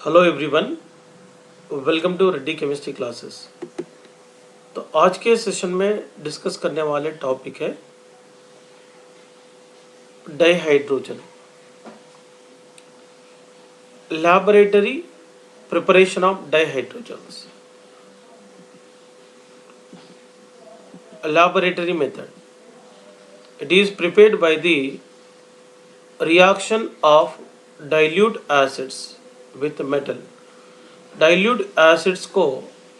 Hello everyone, welcome to Reddy chemistry classes. तो आज के सेशन में डिस्कस करने वाले टॉपिक है dihydrogen, laboratory preparation of dihydrogens, laboratory method. It is prepared by the reaction of dilute acids with metal. Dilute acids को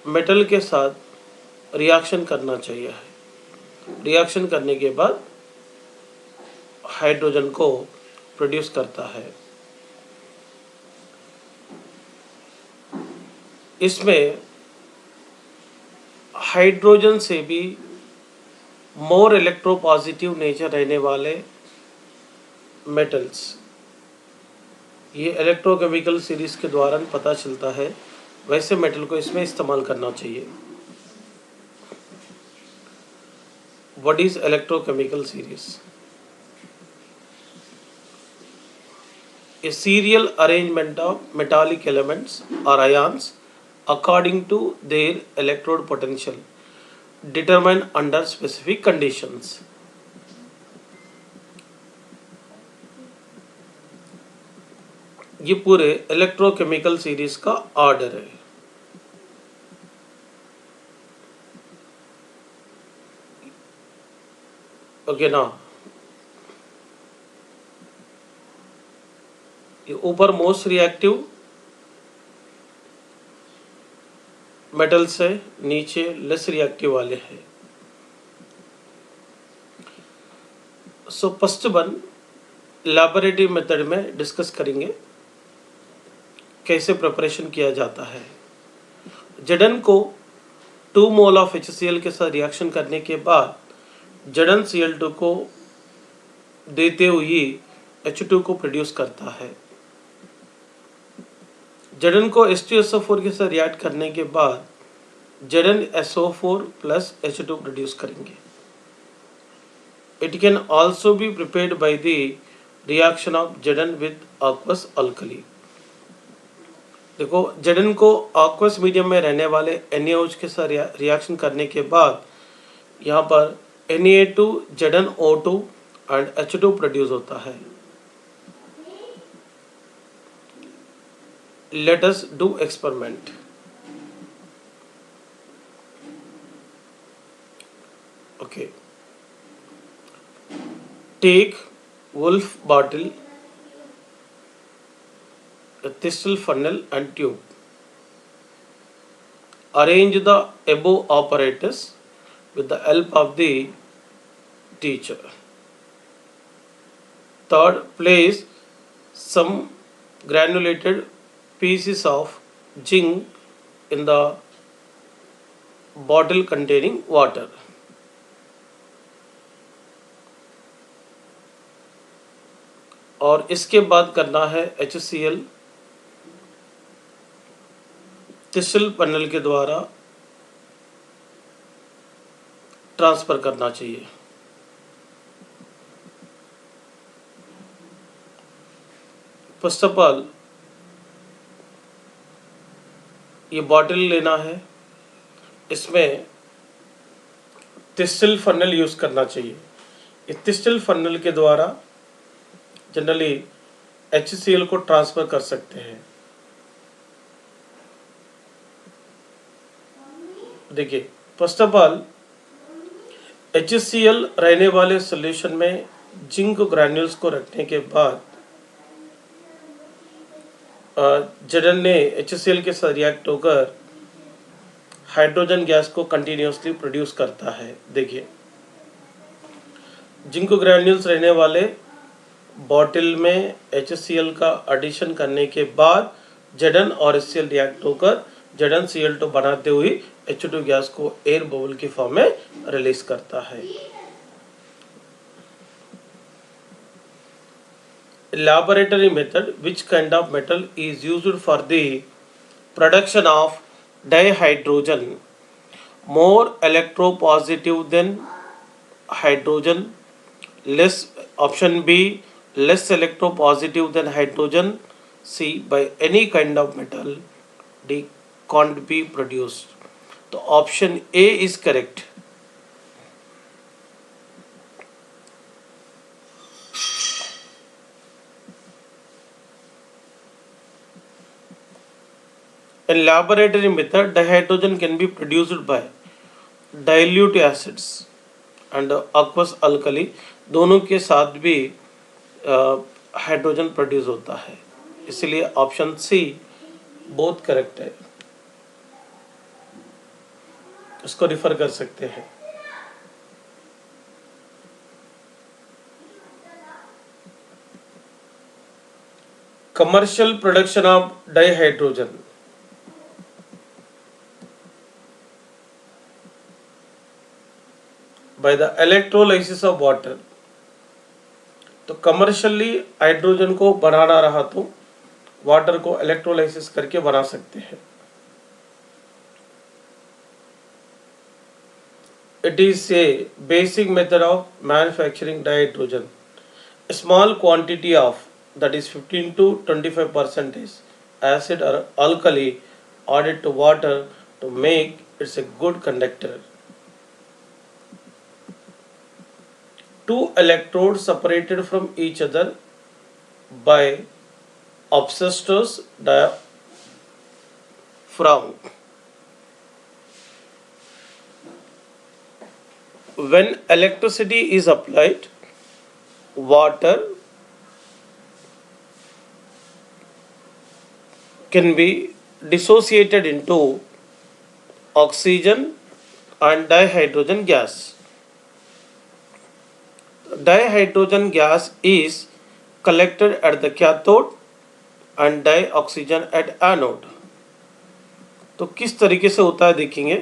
metal के साथ रिएक्शन करना चाहिए है। रिएक्शन करने के बाद हाइड्रोजन को प्रोड्यूस करता है। इसमें हाइड्रोजन से भी मोर इलेक्ट्रोपॉजिटिव नेचर रहने वाले मेटल्स, ये इलेक्ट्रोकेमिकल सीरीज के द्वारा पता चलता है, वैसे मेटल को इसमें इस्तेमाल करना चाहिए। What is electrochemical series? A serial arrangement of metallic elements or ions according to their electrode potential determined under specific conditions. ये पूरे इलेक्ट्रोकेमिकल सीरीज का ऑर्डर है। ओके ना, ये ऊपर मोस्ट रिएक्टिव मेटल्स है, नीचे लेस रिएक्टिव वाले हैं। So first one laboratory method में डिस्कस करेंगे कैसे प्रिपरेशन किया जाता है। Zn को 2 मोल ऑफ HCl के साथ रिएक्शन करने के बाद ZnCl2 को देते हुए H2 को प्रोड्यूस करता है। Zn को H2SO4 के साथ रिएक्ट करने के बाद ZnSO4 प्लस H2 प्रोड्यूस करेंगे। It can also be prepared by the reaction of Zn with aqueous alkali. देखो, Zn को aqueous मीडियम में रहने वाले NaOH के साथ रिएक्शन करने के बाद यहाँ पर Na2 ZnO2 and H2 produce होता है। Let us do experiment. Okay. Take wolf bottle, a thistle funnel and tube. Arrange the above apparatus with the help of the teacher. Third, place some granulated pieces of zinc in the bottle containing water. और इसके बाद करना है HCl thistle panel के द्वारा transfer करना चाहिए। First of all ये बॉटल लेना है, इसमें थिसल फनल यूज करना चाहिए। इस थिसल फनल के द्वारा जनरली HCl को ट्रांसफर कर सकते हैं। देखिए, फर्स्ट ऑफ ऑल HCl रहने वाले सॉल्यूशन में जिंक ग्रैन्यूल्स को रखने के बाद Zn ने HCl के साथ रिएक्ट होकर हाइड्रोजन गैस को कंटिन्यूसली प्रोड्यूस करता है। देखिए, जिंक ग्रैन्यूल्स रहने वाले बॉटल में HCl का एडिशन करने के बाद Zn और HCl रिएक्ट होकर ZnCl2 बनाते हुए H2 गैस को एयर बबल की फॉर्म में रिलीज करता है। Laboratory method, which kind of metal is used for the production of dihydrogen? More electropositive than hydrogen, less, option B, less electropositive than hydrogen, C by any kind of metal. D can't be produced. तो option A is correct. In laboratory method, dihydrogen can be produced by dilute acids and aqueous alkali. दोनों के साथ भी hydrogen produce होता है, इसलिए option C बहुत correct है, इसको रिफर कर सकते हैं। Commercial production of dihydrogen by the electrolysis of water। तो कमर्शियली हाइड्रोजन को बनाना रहा तो वाटर को इलेक्ट्रोलाइसिस करके बना सकते हैं। It is a basic method of manufacturing dihydrogen. A small quantity of, that is 15 to 25% acid or alkali added to water to make it a good conductor. Two electrodes separated from each other by obsessors diaphragm. When electricity is applied, water can be dissociated into oxygen and dihydrogen gas. Dihydrogen gas is collected at the cathode and dioxygen at anode. तो किस तरीके से होता है देखेंगे।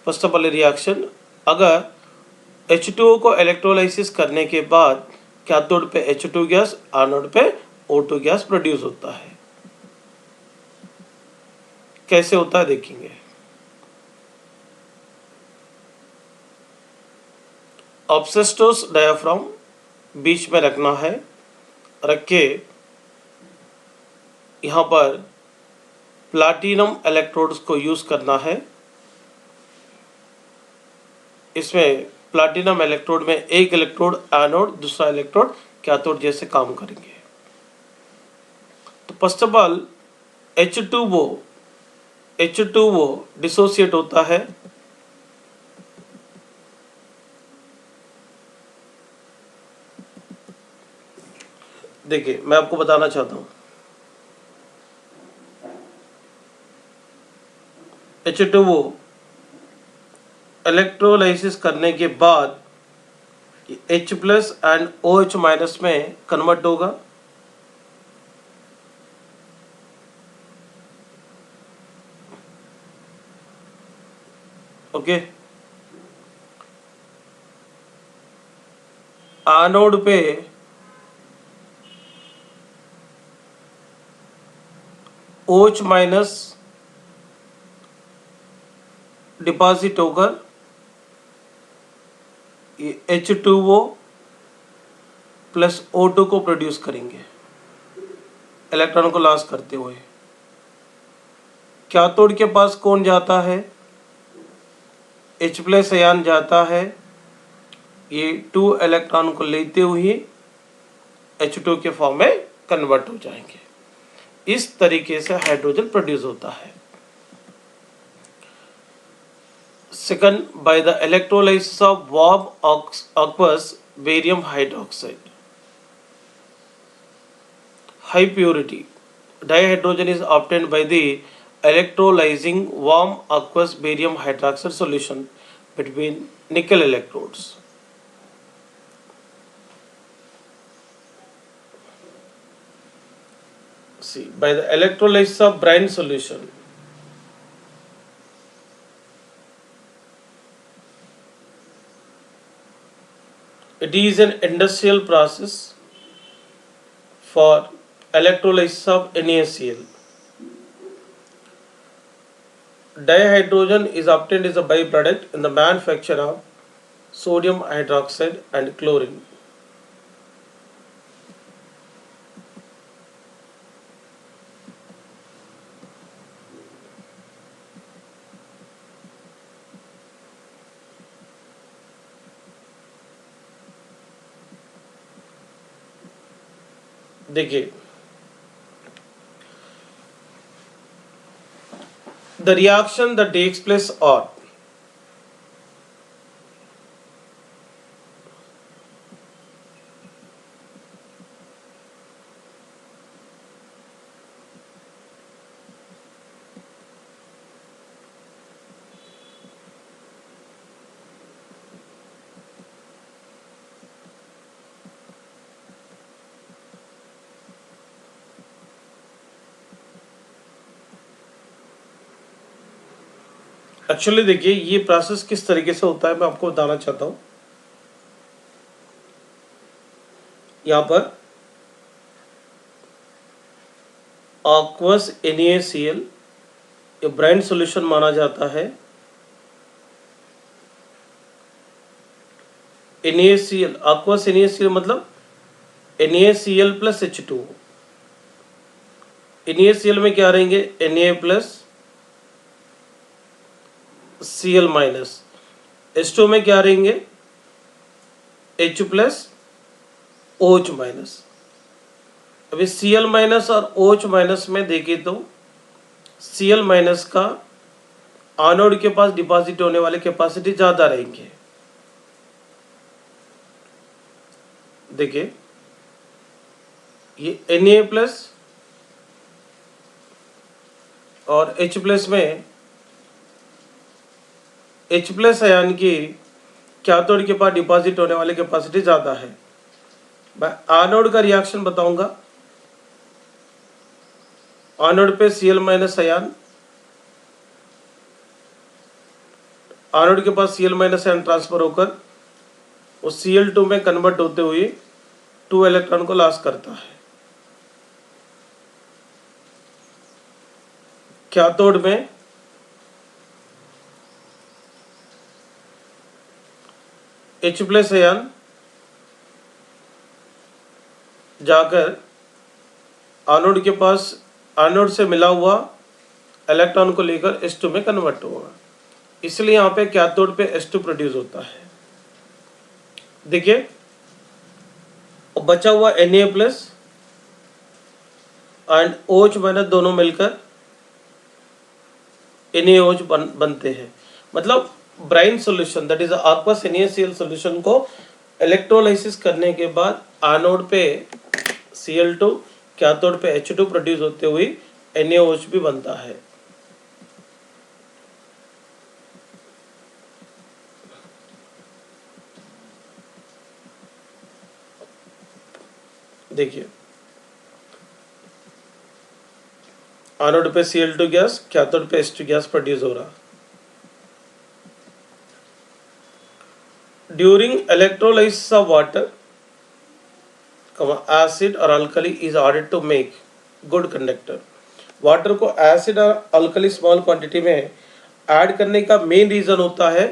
First of all reaction, अगर H2O को electrolysis करने के बाद कैथोड पे H2 गैस, एनोड पे O2 गैस प्रोड्यूस होता है। कैसे होता है देखेंगे। ऑब्सेस्टोस डायाफ्राम बीच में रखना है, रख के यहाँ पर प्लैटिनम इलेक्ट्रोड्स को यूज करना है। इसमें प्लैटिनम इलेक्ट्रोड में एक इलेक्ट्रोड एनोड, दूसरा इलेक्ट्रोड कैथोड जैसे काम करेंगे। तो first of all H2O dissociate होता है, देखिए मैं आपको बताना चाहता हूं। H2O इलेक्ट्रोलाइसिस करने के बाद H plus and OH minus में कन्वर्ट होगा। ओके, एनोड पे OH माइनस डिपॉजिट होकर ये H2O प्लस O2 को प्रोड्यूस करेंगे इलेक्ट्रॉन को लॉस करते हुए। कैथोड के पास कौन जाता है, H प्लस आयन जाता है, ये 2 इलेक्ट्रॉन को लेते हुए H2 के फॉर्म में कन्वर्ट हो जाएंगे। इस तरीके से हाइड्रोजन प्रोड्यूस होता है। Second, by the electrolysis of warm aqueous barium hydroxide, high purity dihydrogen is obtained by the electrolyzing warm aqueous barium hydroxide solution between nickel electrodes. See, by the electrolysis of brine solution, it is an industrial process for electrolysis of NaCl. Dihydrogen is obtained as a byproduct in the manufacture of sodium hydroxide and chlorine. देखिए the reaction that takes place on actually देखिए ये process किस तरीके से होता है मैं आपको बताना चाहता हूं। यहां पर aqueous NaCl ये ब्रांड सॉल्यूशन माना जाता है। NaCl aqueous NaCl मतलब NaCl प्लस H2। NaCl में क्या रहेंगे Na plus Cl minus, H2 में क्या रहेंगे H प्लस OH माइनस। अभी Cl माइनस और OH माइनस में देखें तो Cl माइनस का एनोड के पास डिपॉजिट होने वाले कैपेसिटी ज्यादा रहेंगे। देखिए ये Na प्लस और H प्लस में H प्लस आयन की कैथोड के पास डिपॉजिट होने वाली कैपेसिटी ज्यादा है। मैं एनोड का रिएक्शन बताऊंगा। एनोड पे Cl माइनस आयन, एनोड के पास Cl माइनस आयन ट्रांसफर होकर वो Cl2 में कन्वर्ट होते हुए 2 इलेक्ट्रॉन को लॉस करता है। कैथोड में H प्लस आयन जाकर एनोड के पास एनोड से मिला हुआ इलेक्ट्रॉन को लेकर H2 में कन्वर्ट होगा, इसलिए यहाँ पे कैथोड पे H2 प्रोड्यूस होता है। देखिए बचा हुआ Na plus and OH minus दोनों मिलकर NaOH बनते हैं। मतलब brine solution that is aqueous NaCl solution को इलेक्ट्रोलाइसिस करने के बाद एनोड पे Cl2 कैथोड पे H2 प्रोड्यूस होते हुए NaOH भी बनता है। देखिए एनोड पे Cl2 गैस, कैथोड पे H2 गैस प्रोड्यूस हो रहा। During electrolysis of water acid or alkali is added to make good conductor। Water को एसिड और अल्कली स्मॉल क्वांटिटी में ऐड करने का मेन रीजन होता है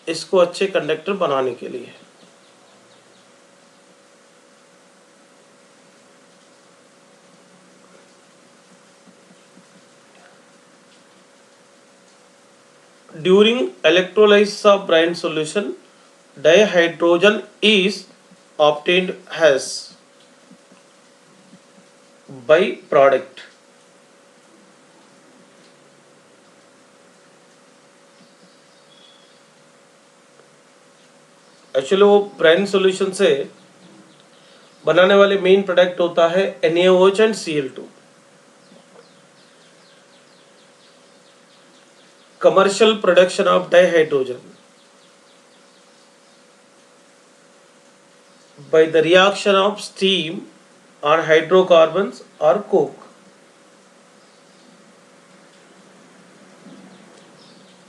इसको अच्छे कंडक्टर बनाने के लिए। During electrolysis of brine solution dihydrogen is obtained as by product। Actually वो ब्राइन सॉल्यूशन से बनाने वाले मेन प्रोडक्ट होता है NaOH and Cl2। commercial production of dihydrogen by the reaction of steam on hydrocarbons or coke।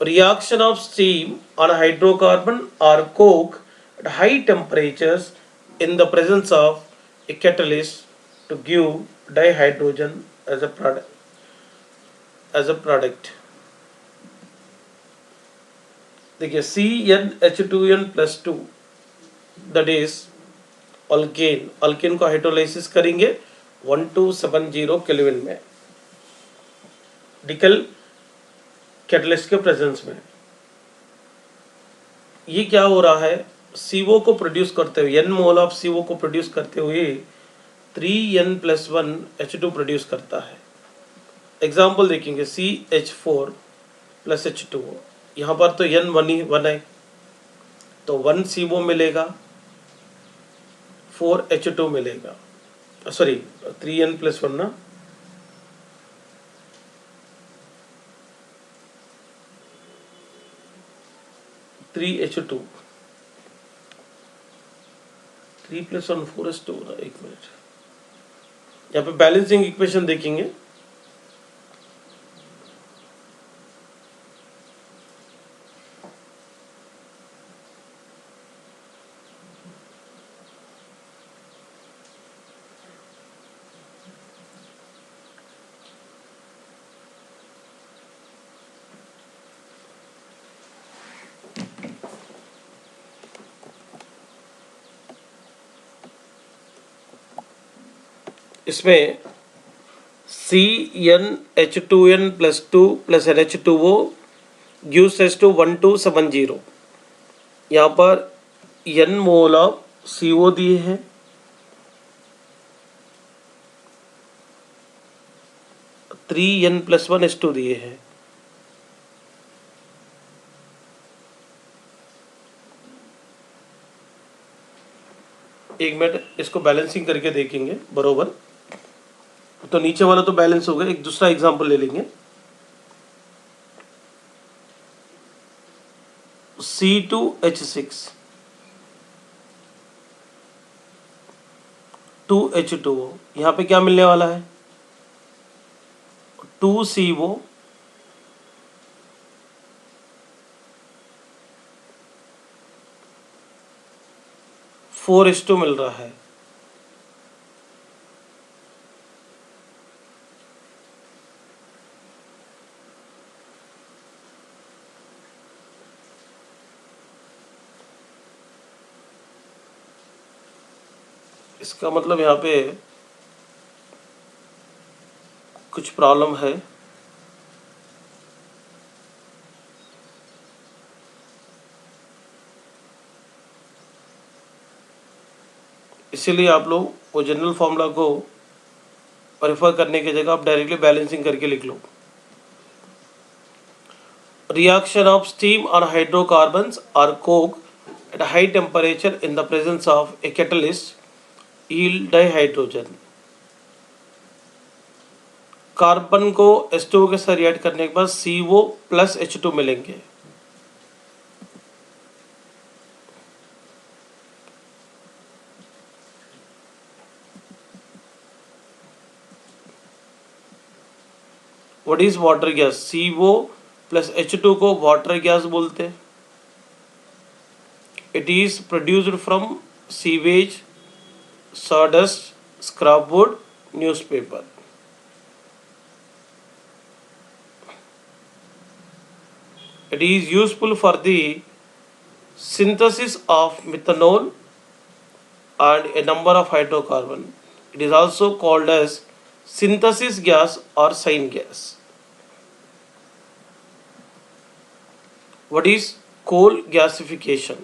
Reaction of steam on hydrocarbon or coke at high temperatures in the presence of a catalyst to give dihydrogen as a product। देखिए CnH2n plus 2 that is alkane, alkane को hydrolysis करेंगे 1270 kelvin में डिकल catalyst के presence में। ये क्या हो रहा है CO को प्रोड्यूस करते हुए, n मोल ऑफ CO को प्रोड्यूस करते हुए 3n+1 H2 प्रोड्यूस करता है। एग्जाम्पल देखेंगे, CH4 + H2O, यहाँ पर तो n 1 है तो 1 CO मिलेगा, 4 H2 मिलेगा, सॉरी 3n+1 ना, थ्री H2, 3+1 4H2 ना। एक मिनट, यहाँ पे बैलेंसिंग इक्वेशन देखेंगे, इसमें CnH2n+2 + NH2O gives us to 1270। यहाँ पर n मोल ऑफ CO दिए हैं, थ्री n+1 H2 दिए हैं। एक मिनट, इसको बैलेंसिंग करके देखेंगे बरोबर। तो नीचे वाला तो बैलेंस हो गया, एक दूसरा एग्जांपल ले लेंगे। C2H6 2H2O, यहाँ पे क्या मिलने वाला है, 2CO 4H2 मिल रहा है। इसका मतलब यहाँ पे कुछ प्रॉब्लम है। इसीलिए आप लोग वो जनरल फॉर्मूला को रेफर करने की जगह आप डायरेक्टली बैलेंसिंग करके लिख लो। Reaction of steam or hydrocarbons or coke at a high temperature in the presence of a catalyst yield dihydrogen। Carbon को H2O के साथ रिएक्ट करने के बाद CO + H2 मिलेंगे। What is water gas? CO + H2 को वाटर गैस बोलते हैं। It is produced from sewage, sawdust, scrap wood, newspaper। It is useful for the synthesis of methanol and a number of hydrocarbon। It is also called as synthesis gas or syngas। What is coal gasification?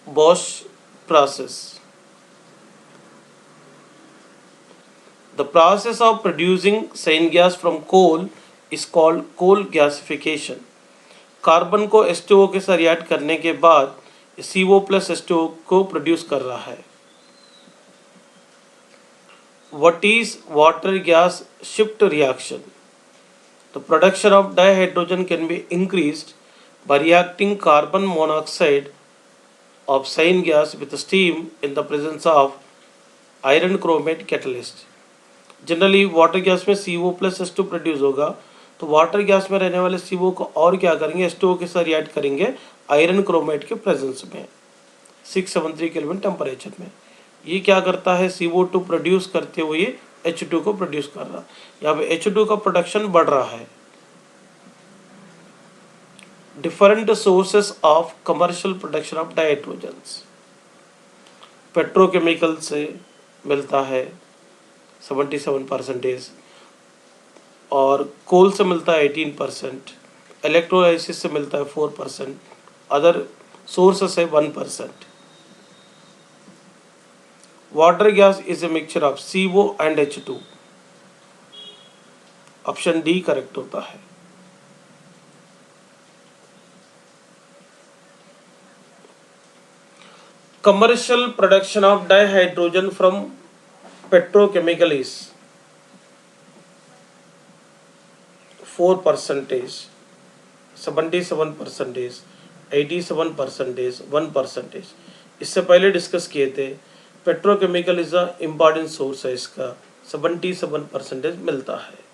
Bosch process। The process of producing syngas from coal is called coal gasification। Carbon को H2O के साथ react करने के बाद CO + H2O को produce कर रहा है। What is water gas shift reaction? The production of dihydrogen can be increased by reacting carbon monoxide of syngas with steam in the presence of iron chromate catalyst। Generally water gas में CO + H2 produce होगा, तो water gas में रहने वाले CO को और क्या करेंगे, H2O के साथ रिएक्ट करेंगे आयरन क्रोमेट के प्रेजेंस में 673 केल्विन टेम्परेचर में। ये क्या करता है, CO2 प्रोड्यूस करते हुए H2 को प्रोड्यूस कर रहा है। यहाँ पे H2 का प्रोडक्शन बढ़ रहा है। Different sources of commercial production of dihydrogens. Petrochemical से मिलता है 77%, और कोल से मिलता है 18%, इलेक्ट्रोलाइसिस से मिलता है 4%, अदर सोर्सेस है 1%। Water gas is a mixture of CO and H2। Option D correct होता है। Commercial production of dihydrogen from petrochemical is 4%, 77%, 87%, 1%। इससे पहले डिस्कस किए थे। Petrochemical is a important source है, इसका 77% मिलता है।